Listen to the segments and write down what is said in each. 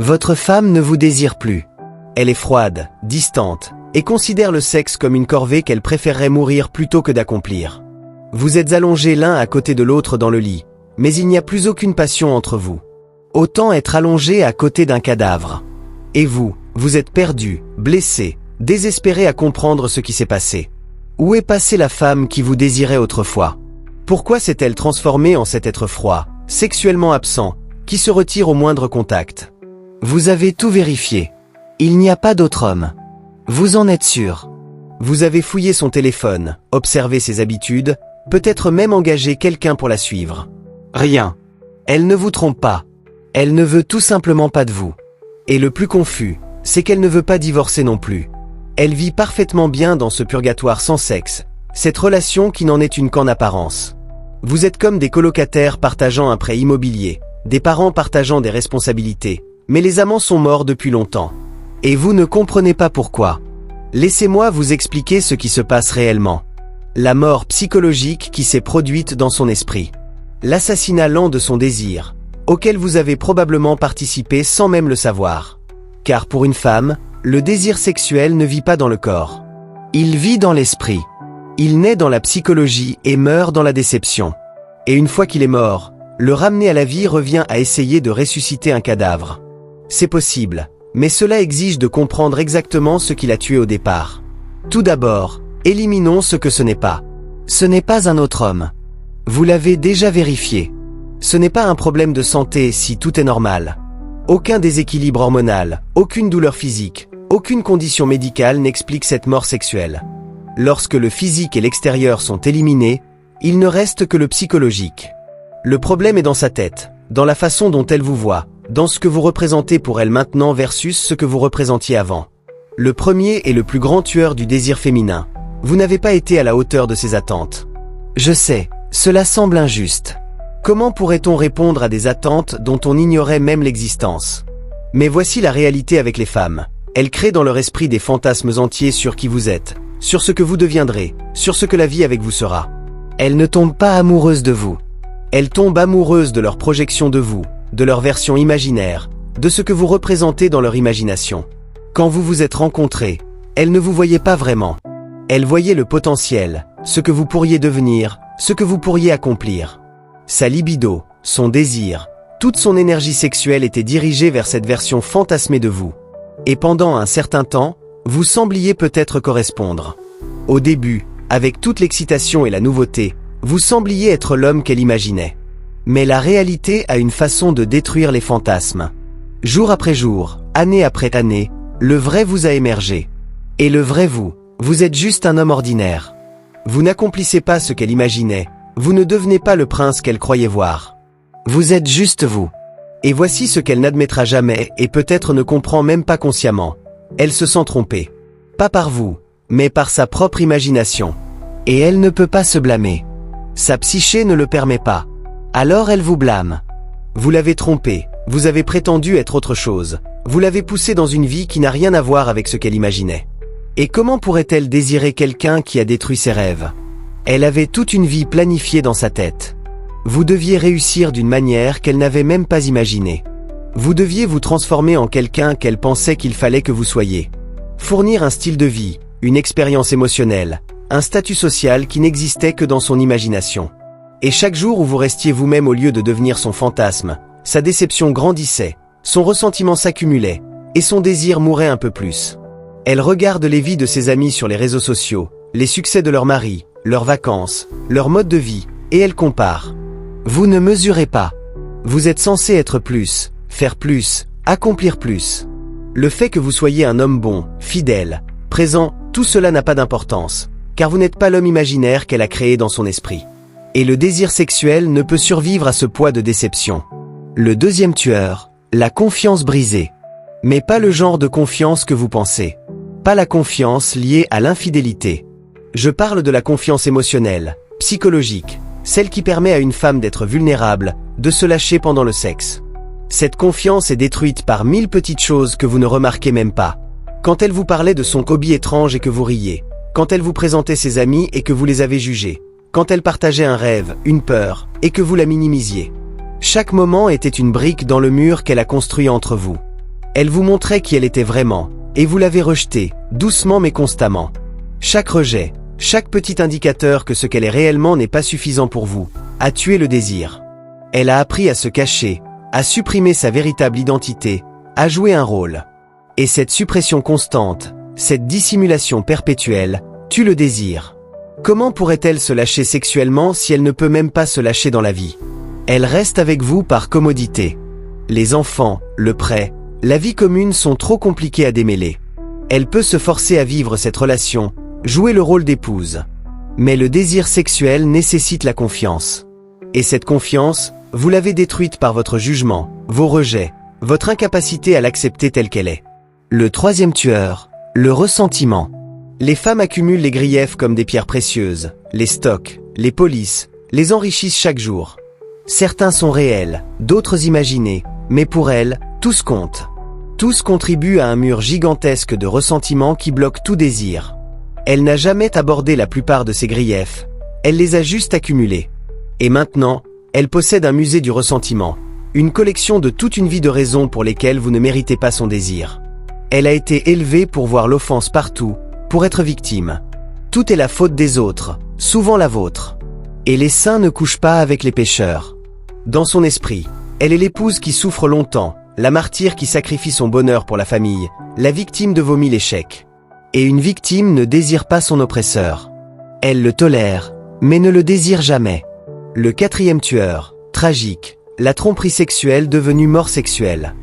Votre femme ne vous désire plus. Elle est froide, distante, et considère le sexe comme une corvée qu'elle préférerait mourir plutôt que d'accomplir. Vous êtes allongés l'un à côté de l'autre dans le lit, mais il n'y a plus aucune passion entre vous. Autant être allongé à côté d'un cadavre. Et vous, vous êtes perdu, blessé, désespéré à comprendre ce qui s'est passé. Où est passée la femme qui vous désirait autrefois? Pourquoi s'est-elle transformée en cet être froid, sexuellement absent, qui se retire au moindre contact? Vous avez tout vérifié. Il n'y a pas d'autre homme. Vous en êtes sûr. Vous avez fouillé son téléphone, observé ses habitudes, peut-être même engagé quelqu'un pour la suivre. Rien. Elle ne vous trompe pas. Elle ne veut tout simplement pas de vous. Et le plus confus, c'est qu'elle ne veut pas divorcer non plus. Elle vit parfaitement bien dans ce purgatoire sans sexe, cette relation qui n'en est une qu'en apparence. Vous êtes comme des colocataires partageant un prêt immobilier, des parents partageant des responsabilités, mais les amants sont morts depuis longtemps. Et vous ne comprenez pas pourquoi. Laissez-moi vous expliquer ce qui se passe réellement. La mort psychologique qui s'est produite dans son esprit. L'assassinat lent de son désir, auquel vous avez probablement participé sans même le savoir. Car pour une femme, le désir sexuel ne vit pas dans le corps. Il vit dans l'esprit. Il naît dans la psychologie et meurt dans la déception. Et une fois qu'il est mort, le ramener à la vie revient à essayer de ressusciter un cadavre. C'est possible, mais cela exige de comprendre exactement ce qui l'a tué au départ. Tout d'abord, éliminons ce que ce n'est pas. Ce n'est pas un autre homme. Vous l'avez déjà vérifié. Ce n'est pas un problème de santé si tout est normal. Aucun déséquilibre hormonal, aucune douleur physique, aucune condition médicale n'explique cette mort sexuelle. Lorsque le physique et l'extérieur sont éliminés, il ne reste que le psychologique. Le problème est dans sa tête, dans la façon dont elle vous voit, dans ce que vous représentez pour elle maintenant versus ce que vous représentiez avant. Le premier et le plus grand tueur du désir féminin. Vous n'avez pas été à la hauteur de ses attentes. Je sais, cela semble injuste. Comment pourrait-on répondre à des attentes dont on ignorait même l'existence? Mais voici la réalité avec les femmes. Elles créent dans leur esprit des fantasmes entiers sur qui vous êtes, sur ce que vous deviendrez, sur ce que la vie avec vous sera. Elles ne tombent pas amoureuses de vous. Elles tombent amoureuses de leur projection de vous, de leur version imaginaire, de ce que vous représentez dans leur imagination. Quand vous vous êtes rencontrés, elles ne vous voyaient pas vraiment. Elles voyaient le potentiel, ce que vous pourriez devenir, ce que vous pourriez accomplir. Sa libido, son désir, toute son énergie sexuelle était dirigée vers cette version fantasmée de vous. Et pendant un certain temps, vous sembliez peut-être correspondre. Au début, avec toute l'excitation et la nouveauté, vous sembliez être l'homme qu'elle imaginait. Mais la réalité a une façon de détruire les fantasmes. Jour après jour, année après année, le vrai vous a émergé. Et le vrai vous êtes juste un homme ordinaire. Vous n'accomplissez pas ce qu'elle imaginait, vous ne devenez pas le prince qu'elle croyait voir. Vous êtes juste vous. Et voici ce qu'elle n'admettra jamais et peut-être ne comprend même pas consciemment. Elle se sent trompée. Pas par vous, mais par sa propre imagination. Et elle ne peut pas se blâmer. Sa psyché ne le permet pas. Alors elle vous blâme. Vous l'avez trompée, vous avez prétendu être autre chose. Vous l'avez poussée dans une vie qui n'a rien à voir avec ce qu'elle imaginait. Et comment pourrait-elle désirer quelqu'un qui a détruit ses rêves? Elle avait toute une vie planifiée dans sa tête. Vous deviez réussir d'une manière qu'elle n'avait même pas imaginée. Vous deviez vous transformer en quelqu'un qu'elle pensait qu'il fallait que vous soyez. Fournir un style de vie, une expérience émotionnelle, un statut social qui n'existait que dans son imagination. Et chaque jour où vous restiez vous-même au lieu de devenir son fantasme, sa déception grandissait, son ressentiment s'accumulait, et son désir mourait un peu plus. Elle regarde les vies de ses amis sur les réseaux sociaux, les succès de leur mari, leurs vacances, leur mode de vie, et elle compare. Vous ne mesurez pas. Vous êtes censé être plus, faire plus, accomplir plus. Le fait que vous soyez un homme bon, fidèle, présent, tout cela n'a pas d'importance, car vous n'êtes pas l'homme imaginaire qu'elle a créé dans son esprit. Et le désir sexuel ne peut survivre à ce poids de déception. Le deuxième tueur, la confiance brisée. Mais pas le genre de confiance que vous pensez. Pas la confiance liée à l'infidélité. Je parle de la confiance émotionnelle, psychologique, celle qui permet à une femme d'être vulnérable, de se lâcher pendant le sexe. Cette confiance est détruite par 1000 petites choses que vous ne remarquez même pas. Quand elle vous parlait de son hobby étrange et que vous riez, quand elle vous présentait ses amis et que vous les avez jugés, quand elle partageait un rêve, une peur, et que vous la minimisiez. Chaque moment était une brique dans le mur qu'elle a construit entre vous. Elle vous montrait qui elle était vraiment, et vous l'avez rejetée, doucement mais constamment. Chaque rejet, chaque petit indicateur que ce qu'elle est réellement n'est pas suffisant pour vous, a tué le désir. Elle a appris à se cacher, à supprimer sa véritable identité, à jouer un rôle. Et cette suppression constante, cette dissimulation perpétuelle, tue le désir. Comment pourrait-elle se lâcher sexuellement si elle ne peut même pas se lâcher dans la vie? Elle reste avec vous par commodité. Les enfants, le prêt, la vie commune sont trop compliqués à démêler. Elle peut se forcer à vivre cette relation, jouer le rôle d'épouse. Mais le désir sexuel nécessite la confiance. Et cette confiance, vous l'avez détruite par votre jugement, vos rejets, votre incapacité à l'accepter telle qu'elle est. Le troisième tueur, le ressentiment. Les femmes accumulent les griefs comme des pierres précieuses, les stockent, les polissent, les enrichissent chaque jour. Certains sont réels, d'autres imaginés, mais pour elles, tous comptent. Tous contribuent à un mur gigantesque de ressentiment qui bloque tout désir. Elle n'a jamais abordé la plupart de ces griefs, elle les a juste accumulés. Et maintenant, elle possède un musée du ressentiment, une collection de toute une vie de raisons pour lesquelles vous ne méritez pas son désir. Elle a été élevée pour voir l'offense partout, pour être victime. Tout est la faute des autres, souvent la vôtre. Et les saints ne couchent pas avec les pécheurs. Dans son esprit, elle est l'épouse qui souffre longtemps, la martyre qui sacrifie son bonheur pour la famille, la victime de vos 1000 échecs. Et une victime ne désire pas son oppresseur. Elle le tolère, mais ne le désire jamais. Le quatrième tueur, tragique, la tromperie sexuelle devenue mort sexuelle.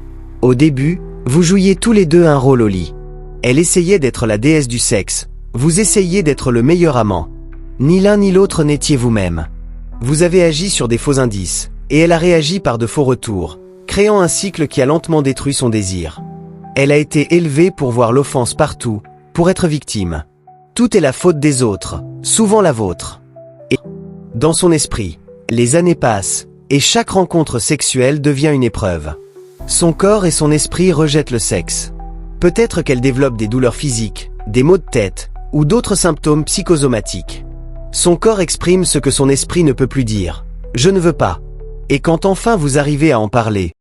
Au début, vous jouiez tous les deux un rôle au lit. Elle essayait d'être la déesse du sexe, vous essayiez d'être le meilleur amant. Ni l'un ni l'autre n'étiez vous-même. Vous avez agi sur des faux indices, et elle a réagi par de faux retours, créant un cycle qui a lentement détruit son désir. Elle a été élevée pour voir l'offense partout, pour être victime. Tout est la faute des autres, souvent la vôtre. Et dans son esprit, les années passent, et chaque rencontre sexuelle devient une épreuve. Son corps et son esprit rejettent le sexe. Peut-être qu'elle développe des douleurs physiques, des maux de tête, ou d'autres symptômes psychosomatiques. Son corps exprime ce que son esprit ne peut plus dire. Je ne veux pas. Et quand enfin vous arrivez à en parler,